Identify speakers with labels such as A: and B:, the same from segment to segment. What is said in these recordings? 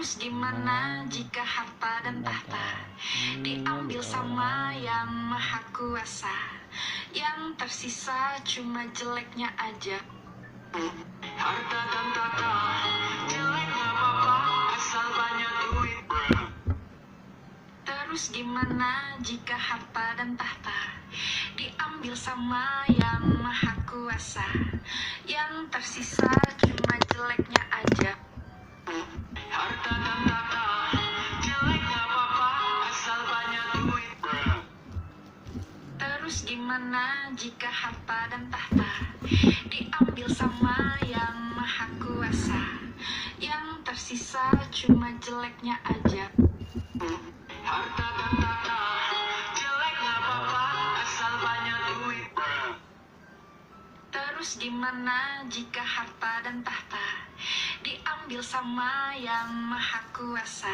A: Terus gimana jika harta dan tahta diambil sama yang maha kuasa, yang tersisa cuma jeleknya aja. Harta dan tahta jelek gak apa-apa asal banyak duit. Terus gimana jika harta dan tahta diambil sama yang maha kuasa, yang tersisa cuma jeleknya aja. Harta dan tahta jelek gak apa-apa asal banyak duit. Terus gimana jika harta dan tahta diambil sama yang maha kuasa, yang tersisa cuma jeleknya aja. Harta dan tahta jelek gak apa-apa asal banyak duit. Terus gimana jika harta dan tahta diambil sama yang maha kuasa,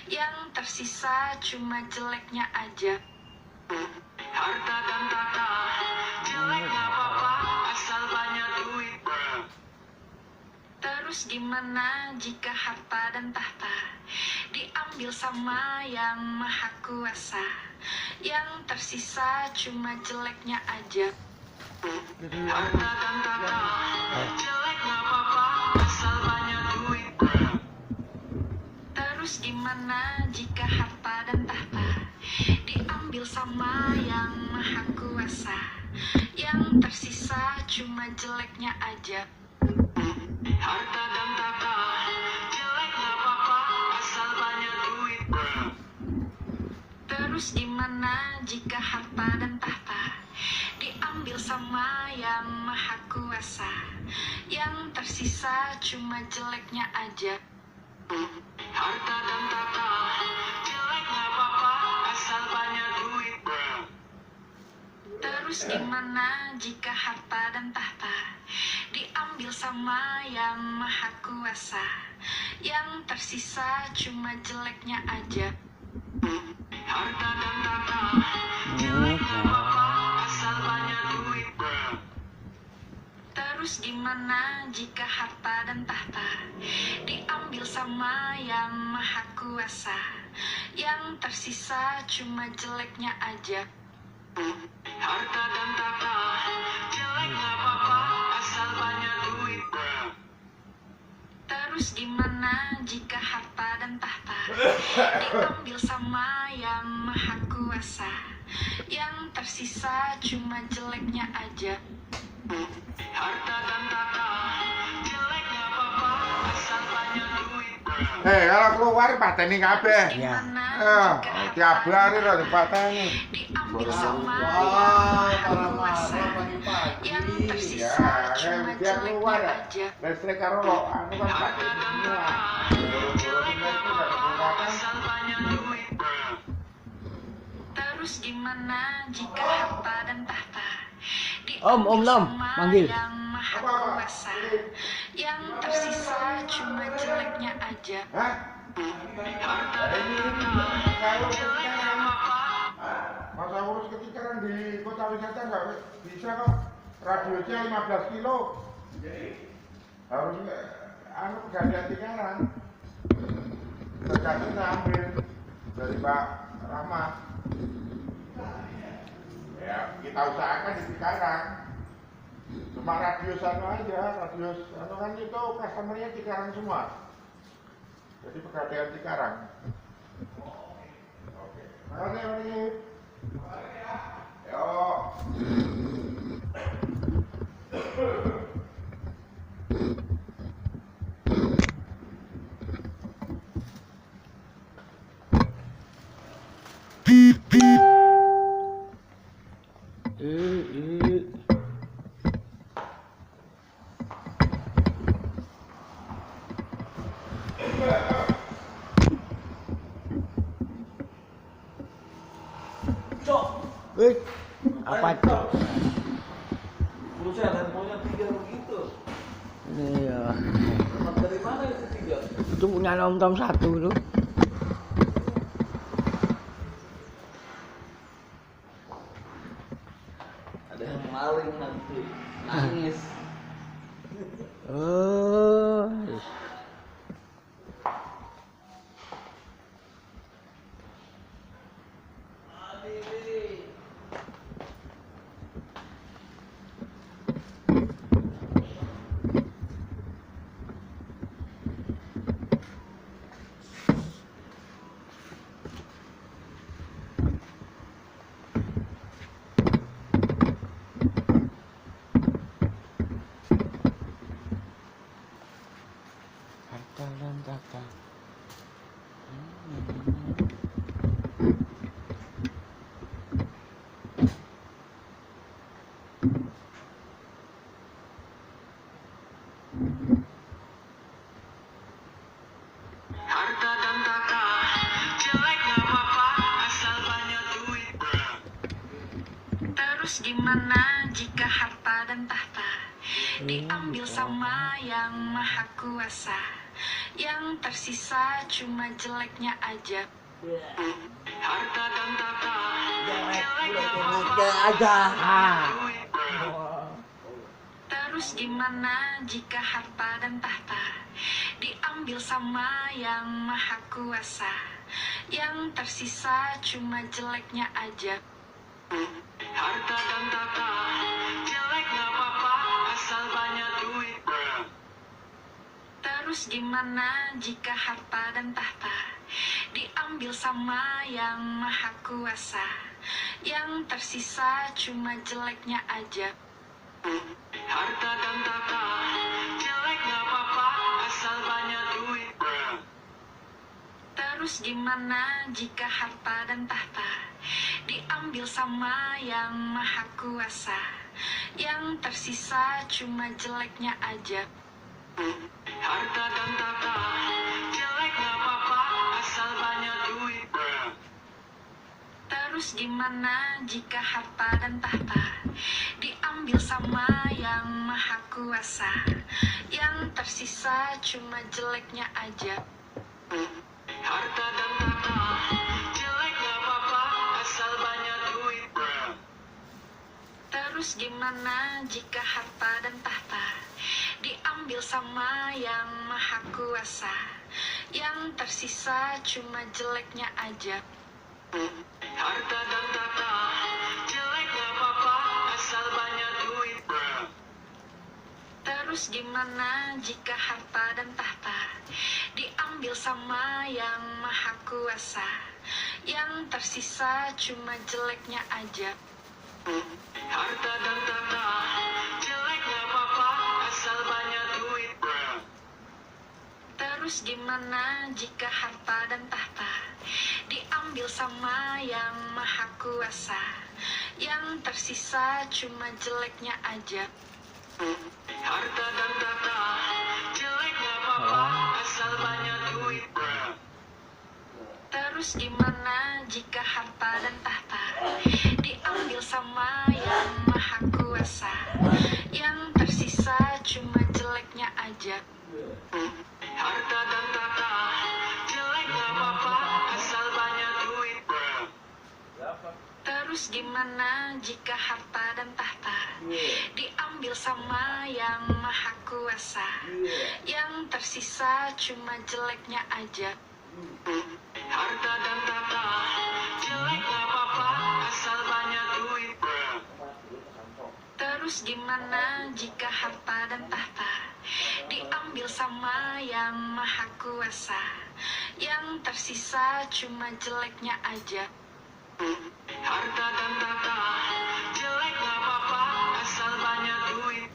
A: yang tersisa cuma jeleknya aja. Harta dan tahta jelek gak apa-apa asal banyak duit. Terus gimana jika harta dan tahta diambil sama yang maha kuasa, yang tersisa cuma jeleknya aja. Harta dan tahta jelek gak apa-apa asal banyak duit. Terus gimana jika harta dan tahta diambil sama yang maha kuasa, yang tersisa cuma jeleknya aja. Harta dan tahta jelek gak apa-apa asal banyak duit. Terus gimana jika harta dan tahta diambil sama yang maha kuasa, yang tersisa cuma jeleknya aja. Harta dan tahta jelek gak apa-apa asal banyak duit. Terus gimana jika harta dan tahta diambil sama yang maha kuasa, yang tersisa cuma jeleknya aja. Harta dan tahta jelek gak apa-apa asal banyak duit. Terus gimana jika harta dan tahta diambil sama yang maha kuasa, yang tersisa cuma jeleknya aja. Harta dan tahta jelek gak apa-apa asal banyak duit. Terus gimana jika harta dan tahta diambil sama yang maha kuasa, yang tersisa cuma jeleknya aja. Harta dan tahta jelek gak apa-apa asal banyak duit.
B: Kalau keluar pateni kabeh.
A: Ya.
B: Tiap hari lho dipateni.
A: Diambil sama yang maha kuasa, yang tersisa cuma jeleknya aja.
B: Listrik karo lo anu kan
A: Harta dan tahta jelek gak apa-apa asal banyak duit. Terus gimana jika harta dan tahta diambil sama yang maha kuasa, yang tersisa cuma jeleknya aja. Harta dan tahta jelek gak apa-apa.
B: Masa urus ketikaran di kota wisata nggak bisa kok. Radiusnya 15 kilo. Harus anu pegadaian Cikarang. Berkasnya saya ambil dari Pak Rahmat. Ya kita usahakan di Cikarang. Cuma radius anu aja, radius anu kan itu customernya Cikarang semua. Jadi pegadaian Cikarang. Oke. Makasih Pak. Yo.
C: Apa cok?
D: Buset, handphonenya 3 begitu.
C: Iya.
D: Dari mana itu 3?
C: Itu punya Tom 1 tuh.
D: Ada yang maling nanti, nangis.
C: Oh. kakak.
A: Harta dan tahta jelek gak apa-apa asal banyak duit. Terus gimana jika harta dan tahta diambil sama yang maha kuasa, yang tersisa cuma jeleknya aja. Harta dan tahta jelek gak apa-apa
D: aja.
A: duit. Terus gimana jika harta dan tahta diambil sama yang maha kuasa, yang tersisa cuma jeleknya aja. Harta dan tahta jelek gak apa-apa asal banyak duit. Terus gimana jika harta dan tahta diambil sama yang maha kuasa, yang tersisa cuma jeleknya aja. Harta dan tahta jelek gak apa-apa asal banyak duit. Terus gimana jika harta dan tahta diambil sama yang maha kuasa, yang tersisa cuma jeleknya aja. Harta dan tahta jelek gak apa-apa asal banyak duit. Terus gimana jika harta dan tahta diambil sama yang maha kuasa, yang tersisa cuma jeleknya aja. Harta dan tahta jelek gak apa-apa asal banyak duit. Terus gimana jika harta dan tahta diambil sama yang maha kuasa, yang tersisa cuma jeleknya aja. Harta dan tahta jelek gak apa-apa asal banyak duit. Terus gimana jika harta dan tahta diambil sama yang maha kuasa, yang tersisa cuma jeleknya aja. Harta dan tahta jelek gak apa-apa asal banyak duit. Terus gimana jika harta dan tahta diambil sama yang maha kuasa, yang tersisa cuma jeleknya aja. Harta dan tahta jelek gak apa-apa asal banyak duit. Terus gimana jika harta dan tahta diambil sama yang maha kuasa, yang tersisa cuma jeleknya aja. Harta dan tahta jelek gak apa-apa asal banyak duit. Terus gimana jika harta dan tahta diambil sama yang maha kuasa, yang tersisa cuma jeleknya aja. Harta dan tahta jelek gak apa-apa asal banyak duit. Terus gimana jika harta dan tahta diambil sama yang maha kuasa, yang tersisa cuma jeleknya aja. Harta dan tahta jelek gak apa-apa asal banyak duit.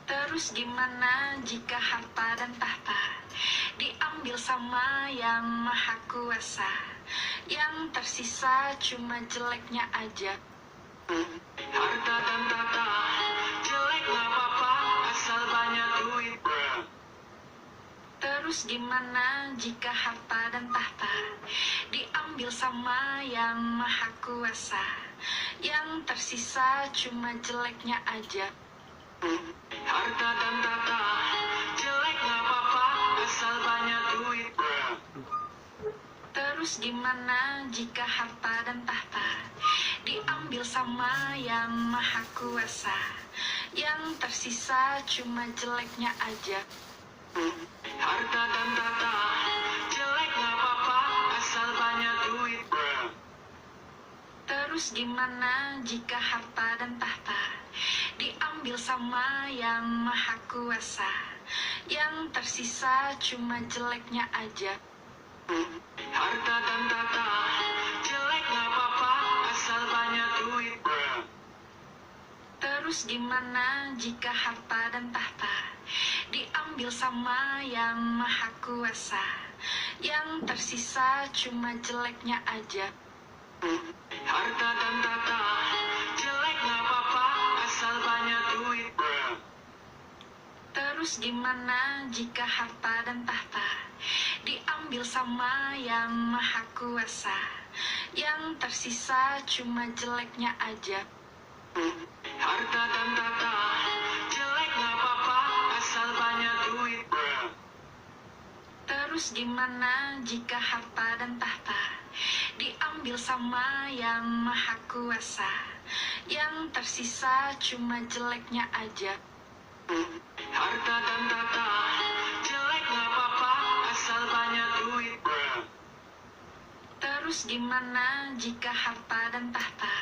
A: Terus gimana jika harta dan tahta diambil sama yang maha kuasa, yang tersisa cuma jeleknya aja. Harta dan tahta jelek gak apa-apa asal banyak duit. Terus gimana jika harta dan tahta diambil sama yang maha kuasa, yang tersisa cuma jeleknya aja. Harta dan tahta jelek gak apa-apa asal banyak duit. Terus gimana jika harta dan tahta diambil sama yang maha kuasa, yang tersisa cuma jeleknya aja. Harta dan tahta jelek gak apa-apa asal banyak duit. Terus gimana jika harta dan tahta diambil sama yang maha kuasa, yang tersisa cuma jeleknya aja. Harta dan tahta jelek gak apa-apa asal banyak duit. Terus gimana jika harta dan tahta diambil sama yang maha kuasa. Yang tersisa cuma jeleknya aja. Harta dan tata, jelek gak apa-apa, asal banyak duit. Terus gimana jika harta dan tahta diambil sama yang maha kuasa? Yang tersisa cuma jeleknya aja. Harta dan tata, jelek gak apa-apa, asal banyak duit. Terus gimana jika harta dan tahta diambil sama yang maha kuasa? Yang tersisa cuma jeleknya aja. Harta dan tata, jelek gak apa-apa, asal banyak duit. Terus gimana jika harta dan tahta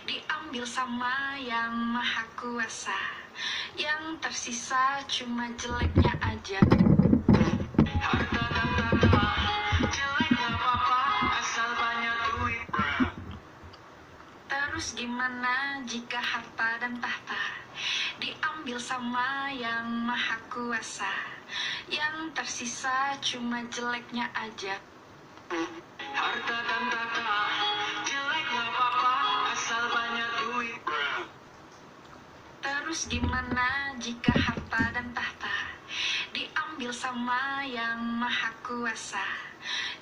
A: diambil sama yang maha kuasa? Yang tersisa cuma jeleknya aja. Harta dan tata, jelek gak apa-apa, asal banyak duit. Terus gimana jika harta dan tahta diambil sama yang maha kuasa? Yang tersisa cuma jeleknya aja. Harta dan tata, jelek gak apa-apa, asal banyak duit. Terus gimana jika harta dan tahta diambil sama yang maha kuasa?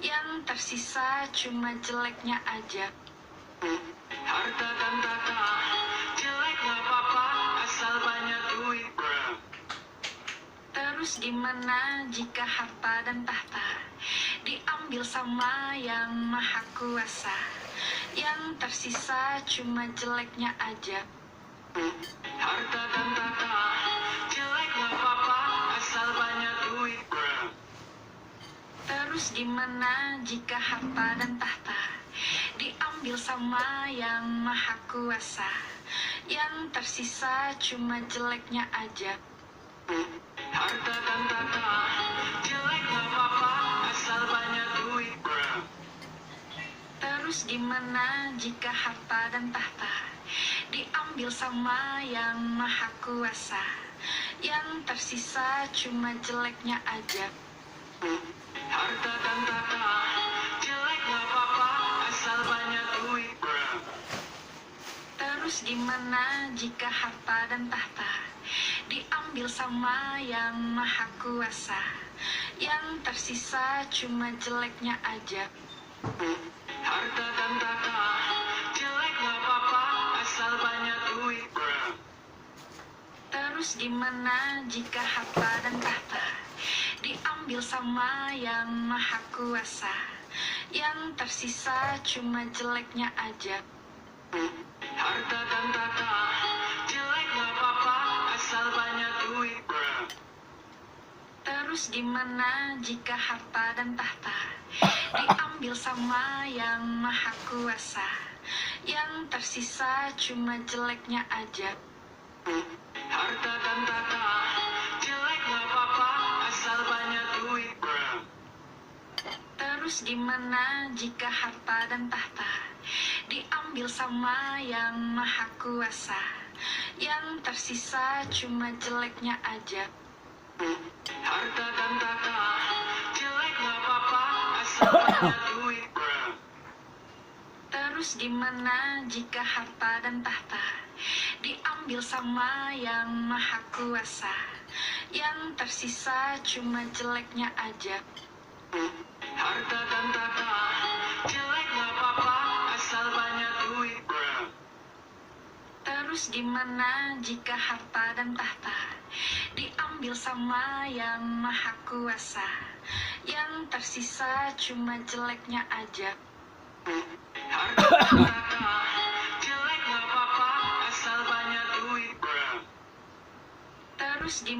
A: Yang tersisa cuma jeleknya aja. Harta dan tata, jelek gak apa-apa, asal banyak duit. Terus gimana jika harta dan tahta diambil sama yang maha kuasa? Yang tersisa cuma jeleknya aja. Harta dan tata, jelek gak apa-apa, asal banyak duit. Terus gimana jika harta dan tahta diambil sama yang maha kuasa? Yang tersisa cuma jeleknya aja. Harta dan tata, jelek gak apa-apa, asal banyak duit. Terus gimana jika harta dan tahta diambil sama yang maha kuasa? Yang tersisa cuma jeleknya aja. Harta dan tata, jelek gak apa-apa, asal banyak duit. Terus gimana jika harta dan tahta diambil sama yang maha kuasa? Yang tersisa cuma jeleknya aja. Harta dan tata, jelek gak apa-apa, asal banyak duit. Terus gimana jika harta dan tahta diambil sama yang maha kuasa? Yang tersisa cuma jeleknya aja. Harta dan tata, jelek gak apa-apa, asal banyak duit. Terus gimana jika harta dan tahta diambil sama yang maha kuasa? Yang tersisa cuma jeleknya aja. Harta dan tata, jelek gak apa-apa, asal banyak duit. Terus gimana jika harta dan tahta diambil sama yang maha kuasa? Yang tersisa cuma jeleknya aja. Harta dan tata, jelek gak apa-apa, asal banyak duit. Terus gimana jika harta dan tahta diambil sama yang maha kuasa? Yang tersisa cuma jeleknya aja. Harta dan tata, jelek gak apa-apa, asal banyak duit. Terus gimana jika harta dan tahta diambil sama yang maha kuasa? Yang tersisa cuma jeleknya aja. Harta dan tata, jelek gak apa-apa, asal banyak duit. Terus gimana